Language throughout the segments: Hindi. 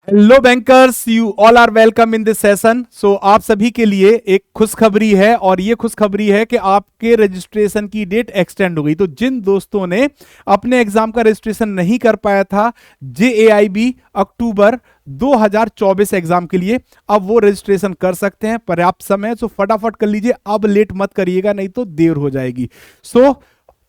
Hello bankers, you all are welcome in this session. So आप सभी के लिए एक खुशखबरी है और ये खुशखबरी है कि आपके रजिस्ट्रेशन की डेट एक्सटेंड हो गई। तो जिन दोस्तों ने अपने एग्जाम का रजिस्ट्रेशन नहीं कर पाया था JAIB अक्टूबर 2024 एग्जाम के लिए, अब वो रजिस्ट्रेशन कर सकते हैं। पर्याप्त समय, सो फटाफट कर लीजिए, अब लेट मत करिएगा, नहीं तो देर हो जाएगी। सो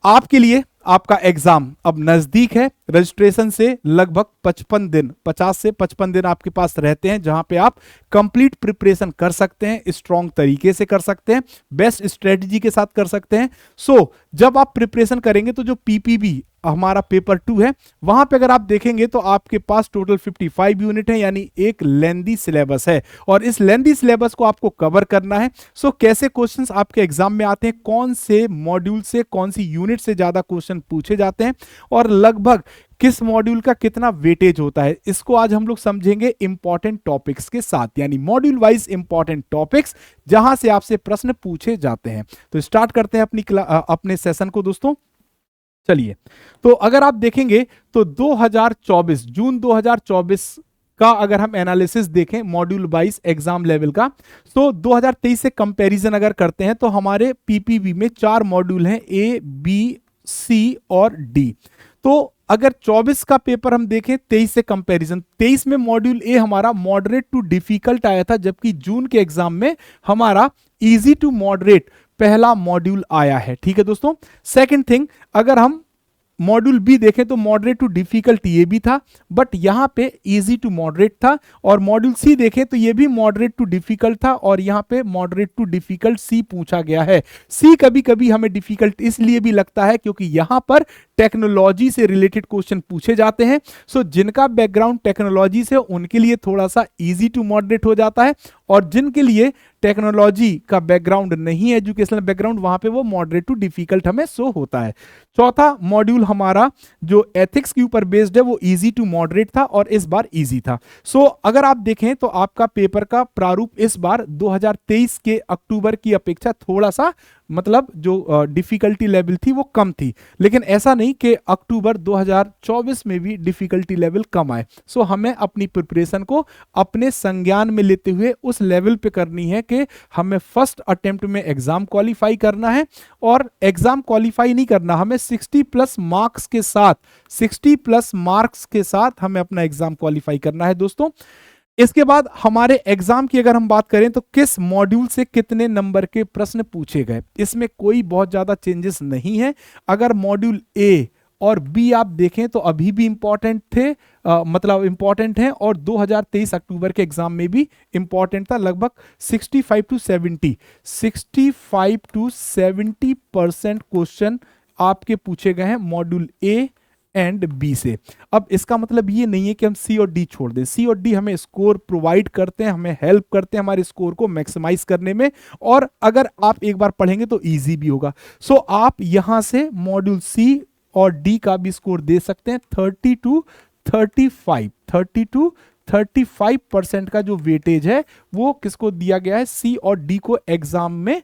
आपके लिए आपका एग्जाम अब नजदीक है। रजिस्ट्रेशन से लगभग 55 दिन, 50 से 55 दिन आपके पास रहते हैं, जहां पे आप कंप्लीट प्रिपरेशन कर सकते हैं, स्ट्रॉन्ग तरीके से कर सकते हैं, बेस्ट स्ट्रेटजी के साथ कर सकते हैं। सो जब आप प्रिपरेशन करेंगे तो जो PPB हमारा पेपर 2 है, वहां पे अगर आप देखेंगे तो आपके पास टोटल 55 यूनिट है, यानी एक लेंदी सिलेबस है और इस लेंदी सिलेबस को आपको कवर करना है। सो कैसे क्वेश्चंस आपके एग्जाम में आते हैं, कौन से मॉड्यूल से, कौन सी यूनिट से ज्यादा क्वेश्चन पूछे जाते हैं और लगभग किस मॉड्यूल का कितना वेटेज होता है, इसको आज हम लोग समझेंगे इंपॉर्टेंट टॉपिक्स के साथ, यानी मॉड्यूल वाइज इंपॉर्टेंट टॉपिक्स जहां से आपसे प्रश्न पूछे जाते हैं। तो स्टार्ट करते हैं अपने सेशन को दोस्तों। चलिए, तो अगर आप देखेंगे तो 2024 जून 2024 का अगर हम एनालिसिस देखें मॉड्यूल वाइज एग्जाम लेवल का, तो 2023 से कंपैरिजन अगर करते हैं तो हमारे PPB में 4 मॉड्यूल हैं, A, B, C और D। तो अगर 24 का पेपर हम देखें 23 से कंपैरिजन, 23 में मॉड्यूल A हमारा मॉडरेट टू डिफिकल्ट आया था, जबकि जून के एग्जाम में हमारा इजी टू मॉडरेट पहला मॉड्यूल आया है। ठीक है दोस्तों। सेकंड थिंग, अगर हम मॉड्यूल बी देखें तो मॉडरेट टू डिफिकल्ट ये भी था, बट यहां पे इजी टू मॉडरेट था। और मॉड्यूल सी देखें तो ये भी मॉडरेट टू डिफिकल्ट था और यहां पे मॉडरेट टू डिफिकल्ट सी पूछा गया है। सी कभी कभी हमें डिफिकल्ट इसलिए भी लगता है क्योंकि यहां पर टेक्नोलॉजी से रिलेटेड क्वेश्चन पूछे जाते हैं। सो जिनका बैकग्राउंड टेक्नोलॉजी से, उनके लिए थोड़ा सा इजी टू मॉडरेट हो जाता है, और जिनके लिए टेक्नोलॉजी का बैकग्राउंड नहीं है, एजुकेशनल बैकग्राउंड, वहां पे वो मॉडरेट टू डिफिकल्ट हमें शो होता है। चौथा मॉड्यूल हमारा जो एथिक्स के ऊपर बेस्ड है वो इजी टू मॉडरेट था और इस बार इजी था। सो अगर आप देखें तो आपका पेपर का प्रारूप इस बार 2023 के अक्टूबर की अपेक्षा थोड़ा सा, मतलब जो डिफिकल्टी लेवल थी वो कम थी, लेकिन ऐसा नहीं कि अक्टूबर 2024 में भी डिफिकल्टी लेवल कम आए। सो हमें अपनी प्रिपरेशन को अपने संज्ञान में लेते हुए उस लेवल पे करनी है कि हमें फर्स्ट अटेम्प्ट में एग्जाम क्वालिफाई करना है, और एग्जाम क्वालिफाई नहीं करना, हमें 60 प्लस मार्क्स के साथ, 60 प्लस मार्क्स के साथ हमें अपना एग्जाम क्वालिफाई करना है दोस्तों। इसके बाद हमारे एग्जाम की अगर हम बात करें तो किस मॉड्यूल से कितने नंबर के प्रश्न पूछे गए, इसमें कोई बहुत ज्यादा चेंजेस नहीं है। अगर मॉड्यूल A और B आप देखें तो अभी भी इंपॉर्टेंट थे, मतलब इंपॉर्टेंट हैं, और 2023 अक्टूबर के एग्जाम में भी इंपॉर्टेंट था। लगभग 65 टू 70% क्वेश्चन आपके पूछे गए हैं मॉड्यूल A एंड B से। अब इसका मतलब ये नहीं है कि हम C और D छोड़ दें। C और D हमें स्कोर प्रोवाइड करते हैं, हमें हेल्प करते हैं हमारे स्कोर को मैक्सिमाइज करने में, और अगर आप एक बार पढ़ेंगे तो इजी भी होगा। सो आप यहां से मॉड्यूल C और D का भी स्कोर दे सकते हैं। 30 टू 35% का जो वेटेज है वो किसको दिया गया है, C और D को एग्जाम में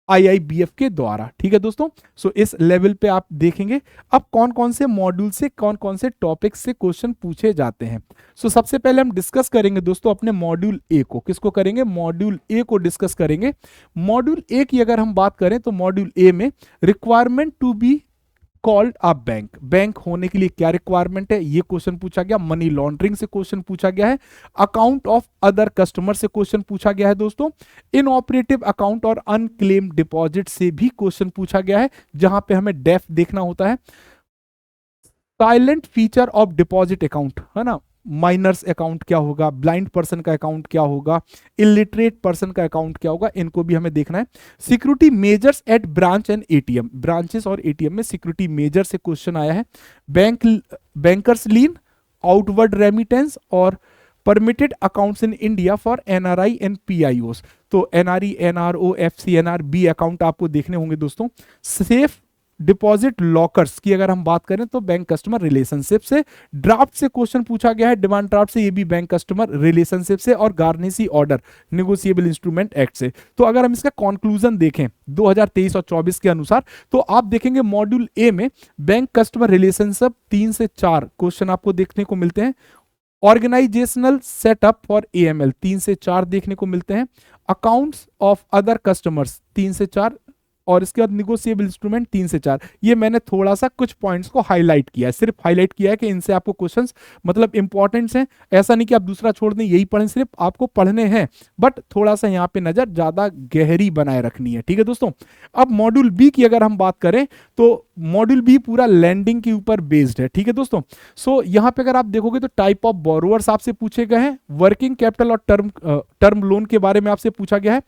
IIBF के द्वारा। ठीक है दोस्तों। सो इस लेवल पे आप देखेंगे अब कौन कौन से मॉड्यूल से, कौन कौन से टॉपिक से क्वेश्चन पूछे जाते हैं। सो सबसे पहले हम डिस्कस करेंगे दोस्तों अपने मॉड्यूल A को। किसको करेंगे, मॉड्यूल A को डिस्कस करेंगे। मॉड्यूल A की अगर हम बात करें तो मॉड्यूल A में requirement to be called a bank, bank होने के लिए क्या रिक्वायरमेंट है, ये क्वेश्चन पूछा गया। मनी लॉन्ड्रिंग से क्वेश्चन पूछा गया है। अकाउंट ऑफ अदर कस्टमर से क्वेश्चन पूछा गया है दोस्तों। इनऑपरेटिव अकाउंट और अनक्लेम डिपॉजिट से भी क्वेश्चन पूछा गया है, जहां पे हमें डेफ देखना होता है। Silent feature of deposit account, है ना, माइनर्स अकाउंट क्या होगा, ब्लाइंड पर्सन का अकाउंट क्या होगा, इलिटरेट पर्सन का अकाउंट क्या होगा, इनको भी हमें देखना है। Security measures at branch and ATM, branches और ATM में सिक्योरिटी मेजर से क्वेश्चन आया है। बैंकर्स लीन, आउटवर्ड रेमिटेंस और permitted accounts in India for NRI and PIOs। तो NRE, NRO, FC, NRB account आपको देखने होंगे दोस्तों। सेफ डिपॉजिट लॉकर्स की अगर हम बात करें तो बैंक कस्टमर रिलेशनशिप से। ड्राफ्ट से क्वेश्चन पूछा गया है, डिमांड ड्राफ्ट से, ये भी बैंक कस्टमर रिलेशनशिप से। और गार्नेसी ऑर्डर, नेगोशिएबल इंस्ट्रूमेंट एक्ट से। तो अगर हम इसका कंक्लूजन देखें 2023 और 24 के अनुसार, तो आप देखेंगे मॉड्यूल A में बैंक कस्टमर रिलेशनशिप 3 से 4 क्वेश्चन आपको देखने को मिलते हैं। ऑर्गेनाइजेशनल सेटअप फॉर AML 3 से 4 देखने को मिलते हैं। अकाउंट्स ऑफ अदर कस्टमर्स 3 से 4, और इसके बाद निगोशिएबल इंस्ट्रूमेंट 3 से 4। ये मैंने थोड़ा सा कुछ पॉइंट्स को हाईलाइट किया है, सिर्फ हाईलाइट किया है कि इनसे आपको क्वेश्चंस मतलब इंपॉर्टेंट्स हैं। ऐसा नहीं कि आप दूसरा छोड़ दें, यही पढ़ें, सिर्फ आपको पढ़ने हैं, बट थोड़ा सा यहाँ पे नजर ज्यादा गहरी बनाए रखनी है। ठीक है दोस्तों, अब मॉड्यूल बी की अगर हम बात करें तो मॉड्यूल बी पूरा लैंडिंग के ऊपर बेस्ड है। ठीक है दोस्तों, सो यहाँ पे अगर आप देखोगे तो टाइप ऑफ बोरोवर्स आपसे पूछे गए हैं, वर्किंग कैपिटल और टर्म लोन के बारे में आपसे पूछा गया है,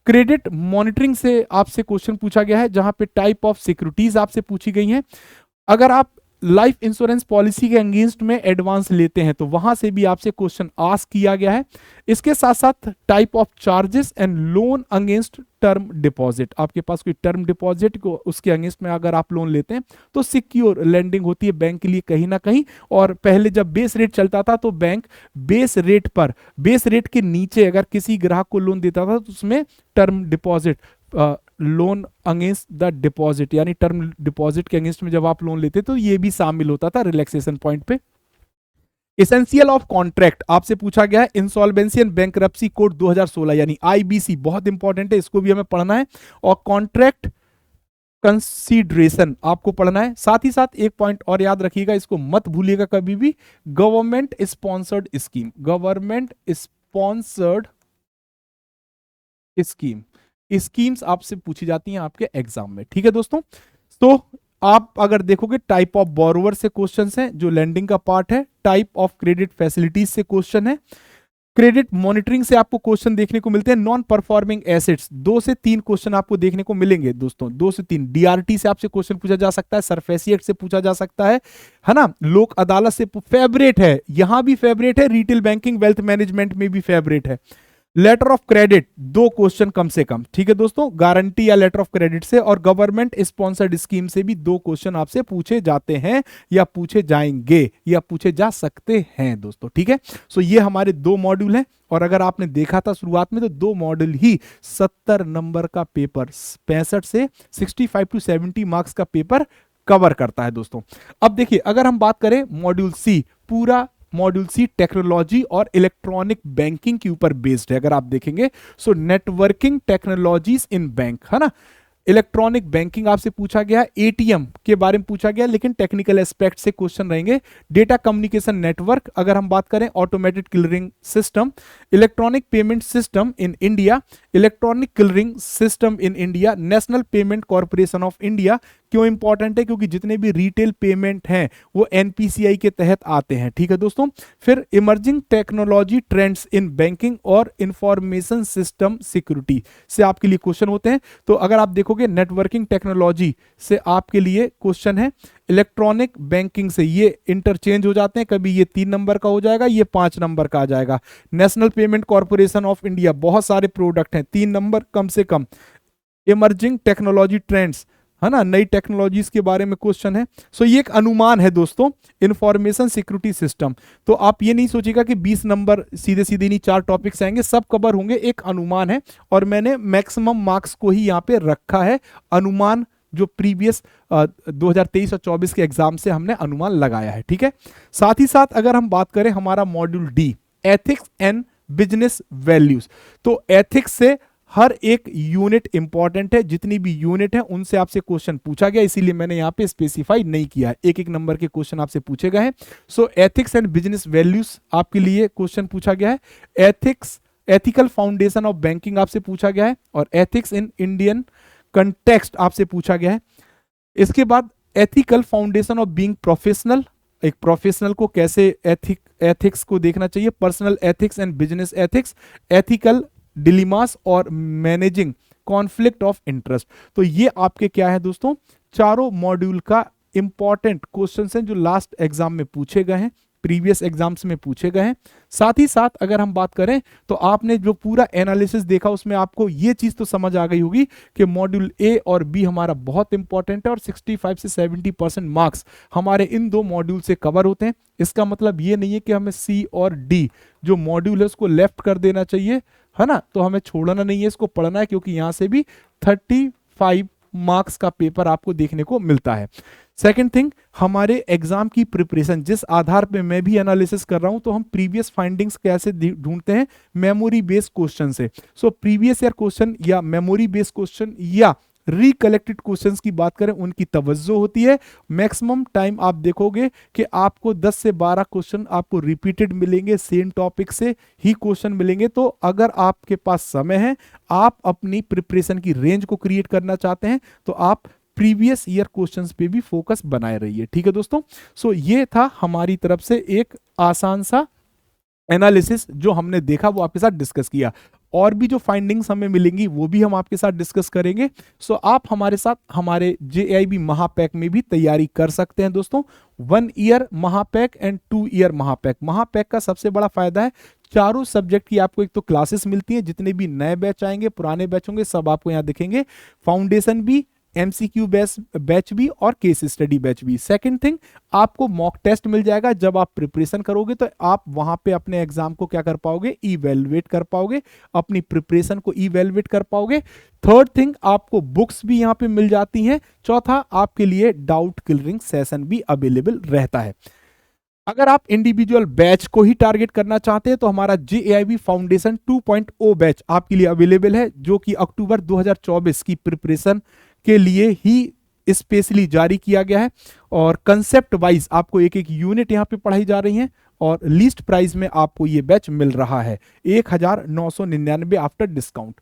क्रेडिट मॉनिटरिंग से आपसे क्वेश्चन पूछा गया है जहां पे टाइप ऑफ सिक्योरिटीज आपसे पूछी गई हैं। अगर आप लाइफ इंश्योरेंस पॉलिसी के अगेंस्ट में एडवांस लेते हैं तो वहां से भी आपसे क्वेश्चन आस्क किया गया है। इसके साथ साथ type of charges and loan against term deposit, आपके पास कोई टर्म डिपॉजिट को उसके अगेंस्ट में अगर आप लोन लेते हैं तो सिक्योर लेंडिंग होती है बैंक के लिए कहीं ना कहीं। और पहले जब बेस रेट चलता था तो बैंक बेस रेट पर, बेस रेट के नीचे अगर किसी ग्राहक को लोन देता था तो उसमें term deposit, loan against the deposit, यानी टर्म डिपॉजिट के अगेंस्ट में जब आप लोन लेते तो ये भी शामिल होता था रिलैक्सेशन पॉइंट पे। एसेंशियल ऑफ कॉन्ट्रैक्ट आपसे पूछा गया है, इंसॉल्वेंसी एंड बैंकरप्सी कोड 2016 यानी IBC, बहुत इंपॉर्टेंट है, इसको भी हमें पढ़ना है। और कॉन्ट्रैक्ट कंसीडरेशन आपको पढ़ना है। साथ ही साथ एक पॉइंट और याद रखिएगा, इसको मत भूलिएगा कभी भी, government sponsored scheme, government sponsored scheme, schemes आपसे पूछी जाती हैं आपके एग्जाम में। ठीक है दोस्तों, तो आप अगर देखोगे टाइप ऑफ बोरोवर से क्वेश्चंस हैं जो लैंडिंग का पार्ट है, टाइप ऑफ क्रेडिट फैसिलिटीज से क्वेश्चन है, क्रेडिट मॉनिटरिंग से आपको क्वेश्चन देखने को मिलते हैं, नॉन परफॉर्मिंग एसेट्स 2 से 3 क्वेश्चन आपको देखने को मिलेंगे दोस्तों, 2 से 3। DRT से आपसे क्वेश्चन पूछा जा सकता है, सरफेसी एक्ट से पूछा जा सकता है ना, लोक अदालत से फेवरेट है, यहां भी फेवरेट है, रिटेल बैंकिंग वेल्थ मैनेजमेंट में भी फेवरेट है। लेटर ऑफ क्रेडिट 2 क्वेश्चन कम से कम। ठीक है दोस्तों, गारंटी या लेटर ऑफ क्रेडिट से, और गवर्नमेंट स्पॉन्सर्ड स्कीम से भी 2 क्वेश्चन आपसे पूछे जाते हैं या पूछे जाएंगे या पूछे जा सकते हैं दोस्तों। ठीक है, सो ये हमारे 2 मॉड्यूल हैं, और अगर आपने देखा था शुरुआत में तो 2 मॉड्यूल ही 70 नंबर का पेपर, 65 से 65 टू 70 मार्क्स का पेपर कवर करता है दोस्तों। अब देखिए, अगर हम बात करें मॉड्यूल सी, पूरा मॉड्यूल सी टेक्नोलॉजी और इलेक्ट्रॉनिक बैंकिंग के ऊपर बेस्ड है। अगर आप देखेंगे सो नेटवर्किंग टेक्नोलॉजीज इन बैंक, है ना, इलेक्ट्रॉनिक बैंकिंग आपसे पूछा गया, ATM के बारे में पूछा गया लेकिन टेक्निकल एस्पेक्ट से क्वेश्चन रहेंगे, डेटा कम्युनिकेशन नेटवर्क, अगर हम बात करें automated clearing system, electronic payment system in India, electronic clearing system in India, national payment corporation of India. क्यों इंपॉर्टेंट है? क्योंकि जितने भी रिटेल पेमेंट हैं वो NPCI के तहत आते हैं। ठीक है दोस्तों, फिर emerging technology trends in banking और इंफॉर्मेशन सिस्टम सिक्योरिटी से आपके लिए क्वेश्चन होते हैं। तो अगर आप देखोगे नेटवर्किंग टेक्नोलॉजी से आपके लिए क्वेश्चन है, इलेक्ट्रॉनिक बैंकिंग से ये इंटरचेंज हो जाते हैं, कभी ये 3 नंबर का हो जाएगा, ये 5 नंबर का आ जाएगा। National payment corporation of India, बहुत सारे प्रोडक्ट हैं, 3 नंबर कम से कम। इमर्जिंग टेक्नोलॉजी ट्रेंड्स, है ना, नई टेक्नोलॉजीज के बारे में क्वेश्चन है। सो ये एक अनुमान है दोस्तों, इंफॉर्मेशन सिक्योरिटी सिस्टम। तो आप ये नहीं सोचिएगा कि 20 नंबर सीधे सीधे नहीं 4 टॉपिक्स आएंगे, सब कवर होंगे, एक अनुमान है, और मैंने मैक्सिमम मार्क्स को ही यहाँ पे रखा है अनुमान, जो प्रीवियस 2023 और 24 के एग्जाम से हमने अनुमान लगाया है। ठीक है, साथ ही साथ अगर हम बात करें हमारा module D, ethics and business values, तो एथिक्स से हर एक यूनिट इंपॉर्टेंट है, जितनी भी यूनिट है उनसे आपसे क्वेश्चन पूछा गया, इसीलिए मैंने यहां पे स्पेसिफाई नहीं किया है, एक एक नंबर के क्वेश्चन आपसे पूछे गए हैं। सो एथिक्स एंड बिजनेस वैल्यूज आपके लिए क्वेश्चन पूछा गया है, ethics, ethical foundation of banking आपसे पूछा गया है, और एथिक्स इन इंडियन कंटेक्स्ट आपसे पूछा गया है। इसके बाद ethical foundation of being professional, एक प्रोफेशनल को कैसे एथिक्स को देखना चाहिए, personal ethics and business ethics, ethical dilemmas और मैनेजिंग कॉन्फ्लिक्ट ऑफ इंटरेस्ट। तो ये आपके क्या है दोस्तों, चारों मॉड्यूल का इंपॉर्टेंट क्वेश्चंस हैं जो लास्ट एग्जाम में पूछे गए हैं, प्रीवियस एग्जाम्स में पूछे गए हैं। साथ ही साथ अगर हम बात करें तो आपने जो पूरा एनालिसिस देखा उसमें आपको ये चीज तो समझ आ गई होगी कि मॉड्यूल ए और बी हमारा बहुत इंपॉर्टेंट है, और 65 से 70% मार्क्स हमारे इन 2 मॉड्यूल से कवर होते हैं। इसका मतलब ये नहीं है कि हमें सी और डी जो मॉड्यूल है उसको लेफ्ट कर देना चाहिए, है ना, तो हमें छोड़ना नहीं है, इसको पढ़ना है, क्योंकि यहां से भी 35 मार्क्स का पेपर आपको देखने को मिलता है। सेकेंड थिंग, हमारे एग्जाम की प्रिपरेशन जिस आधार पे मैं भी एनालिसिस कर रहा हूं, तो हम प्रीवियस फाइंडिंग्स कैसे ढूंढते हैं, मेमोरी बेस्ड क्वेश्चन से। सो प्रीवियस ईयर क्वेश्चन या मेमोरी बेस्ड क्वेश्चन या रिकलेक्टेड क्वेश्चंस की बात करें, उनकी तवज्जो होती है। मैक्सिमम टाइम आप देखोगे कि आपको 10 से 12 क्वेश्चन आपको रिपीटेड मिलेंगे, सेम टॉपिक से ही क्वेश्चन मिलेंगे। तो अगर आपके पास समय है, आप अपनी प्रिपरेशन की रेंज को क्रिएट करना चाहते हैं, तो आप प्रीवियस ईयर क्वेश्चंस पे भी फोकस बनाए रहिए। ठीक है दोस्तों, सो ये था हमारी तरफ से एक आसान सा एनालिसिस जो हमने देखा, वो आपके साथ डिस्कस किया। और भी जो फाइंडिंग्स हमें मिलेंगी वो भी हम आपके साथ डिस्कस करेंगे। सो आप हमारे साथ हमारे JAIB महापैक में भी तैयारी कर सकते हैं दोस्तों। 1 ईयर महापैक एंड 2 ईयर महापैक। महापैक का सबसे बड़ा फायदा है, चारों सब्जेक्ट की आपको एक तो क्लासेस मिलती हैं, जितने भी नए बैच आएंगे, पुराने बैच होंगे, सब आपको यहाँ दिखेंगे। फाउंडेशन भी, MCQ बैच भी और केस स्टडी बैच भी। सेकंड थिंग, आपको मॉक टेस्ट मिल जाएगा। जब आप प्रिपरेशन करोगे तो आप वहां पे अपने एग्जाम को क्या कर पाओगे, इवेलुएट कर पाओगे, अपनी प्रिपरेशन को इवेलुएट कर पाओगे। थर्ड थिंग, आपको बुक्स भी यहां पे मिल जाती हैं। चौथा, आपके लिए डाउट क्लियरिंग सेशन भी अवेलेबल रहता है। अगर आप इंडिविजुअल बैच को ही टारगेट करना चाहते हैं, तो हमारा JAIB फाउंडेशन 2.0 बैच आपके लिए अवेलेबल है, जो कि अक्टूबर 2024 की प्रिपरेशन के लिए ही स्पेशली जारी किया गया है। और कंसेप्ट वाइज आपको एक एक यूनिट यहाँ पे पढ़ाई जा रही है, और लीस्ट प्राइस में आपको ये बैच मिल रहा है 1999 after discount.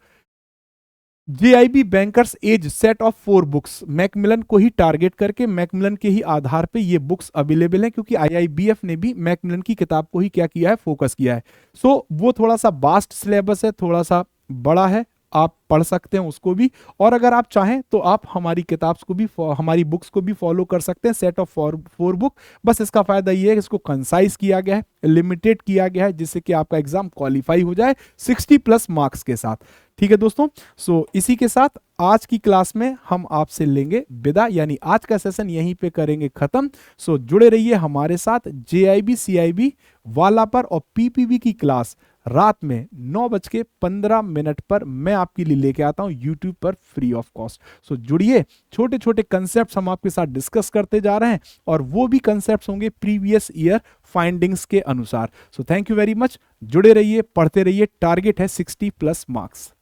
JIB bankers as set of 4 books, Macmillan को ही टारगेट करके, मैकमिलन के ही आधार पे ये बुक्स अवेलेबल हैं, क्योंकि IIBF ने भी मैकमिलन की किताब को ही क्या किया है, फोकस किया है। सो वो थोड़ा सा वास्ट सिलेबस है, थोड़ा सा बड़ा है, आप पढ़ सकते हैं उसको भी। और अगर आप चाहें तो आप हमारी किताब्स को भी, हमारी बुक्स को भी फॉलो कर सकते हैं, सेट ऑफ 4 बुक। बस इसका फायदा ये है कि इसको कंसाइज किया गया है, लिमिटेड किया गया है, जिससे कि आपका एग्जाम क्वालिफाई हो जाए 60+ मार्क्स के साथ। ठीक है दोस्तों, सो इसी के साथ आज की क्लास में हम आपसे लेंगे विदा, यानी आज का सेशन यहीं पे करेंगे खत्म। सो जुड़े रहिए हमारे साथ। JIB CIB वाला पर और PPB की क्लास रात में 9:15 पर मैं आपके लिए लेके आता हूं YouTube पर फ्री ऑफ कॉस्ट। सो जुड़िए, छोटे छोटे कंसेप्ट्स हम आपके साथ डिस्कस करते जा रहे हैं, और वो भी कंसेप्ट्स होंगे प्रीवियस ईयर फाइंडिंग्स के अनुसार। So thank you very much, जुड़े रहिए, पढ़ते रहिए। टारगेट है 60+ मार्क्स।